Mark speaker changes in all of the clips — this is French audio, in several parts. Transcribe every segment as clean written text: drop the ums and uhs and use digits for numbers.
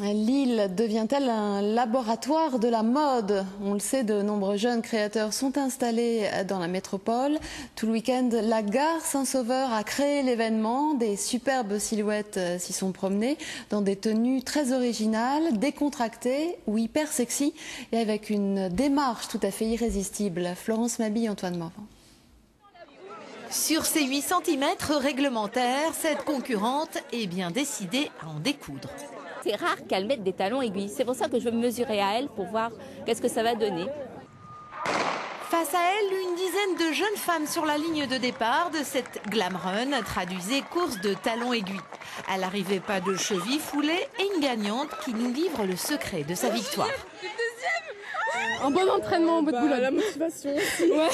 Speaker 1: Lille devient-elle un laboratoire de la mode? On le sait, de nombreux jeunes créateurs sont installés dans la métropole. Tout le week-end, la gare Saint-Sauveur a créé l'événement. Des superbes silhouettes s'y sont promenées dans des tenues très originales, décontractées ou hyper sexy et avec une démarche tout à fait irrésistible. Florence Mabille, Antoine Morvan.
Speaker 2: Sur ses 8 cm réglementaires, cette concurrente est bien décidée à en découdre.
Speaker 3: C'est rare qu'elle mette des talons aiguilles. C'est pour ça que je veux me mesurer à elle pour voir qu'est-ce que ça va donner.
Speaker 2: Face à elle, une dizaine de jeunes femmes sur la ligne de départ de cette glam run traduisait course de talons aiguilles. À l'arrivée, pas de chevilles foulées et une gagnante qui nous livre le secret de sa victoire.
Speaker 4: Un bon entraînement en bout de boulot.
Speaker 5: La motivation aussi.
Speaker 4: Ouais.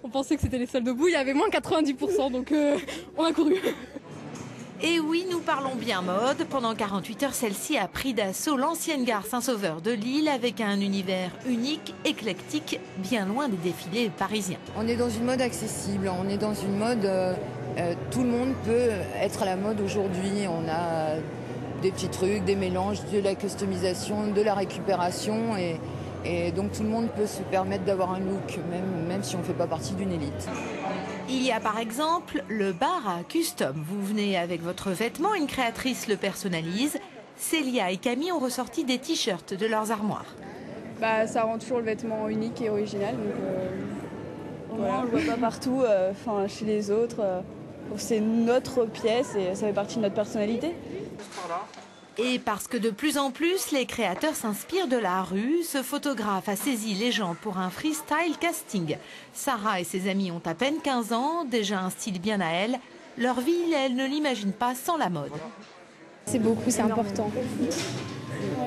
Speaker 4: On pensait que c'était les salles debout, il y avait moins 90%, donc on a couru.
Speaker 2: Et oui, nous parlons bien mode. Pendant 48 heures, celle-ci a pris d'assaut l'ancienne gare Saint-Sauveur de Lille avec un univers unique, éclectique, bien loin des défilés parisiens.
Speaker 6: On est dans une mode accessible, on est dans une mode, tout le monde peut être à la mode aujourd'hui. On a des petits trucs, des mélanges, de la customisation, de la récupération et donc tout le monde peut se permettre d'avoir un look, même si on ne fait pas partie d'une élite.
Speaker 2: Il y a par exemple le bar à custom. Vous venez avec votre vêtement, une créatrice le personnalise. Célia et Camille ont ressorti des t-shirts de leurs armoires.
Speaker 5: Ça rend toujours le vêtement unique et original. Donc, voilà. On le voit pas partout, chez les autres. C'est notre pièce et ça fait partie de notre personnalité.
Speaker 2: Et parce que de plus en plus, les créateurs s'inspirent de la rue, ce photographe a saisi les gens pour un freestyle casting. Sarah et ses amis ont à peine 15 ans, déjà un style bien à elle. Leur vie, elle ne l'imagine pas sans la mode.
Speaker 7: C'est beaucoup, c'est important. Ouais,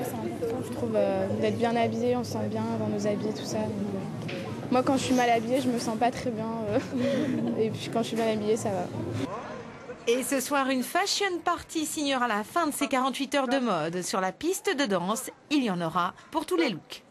Speaker 7: c'est important, je trouve, d'être bien habillé, on se sent bien dans nos habits, tout ça. Moi, quand je suis mal habillée, je me sens pas très bien. Et puis quand je suis bien habillée, ça va.
Speaker 2: Et ce soir, une fashion party signera la fin de ces 48 heures de mode. Sur la piste de danse, il y en aura pour tous les looks.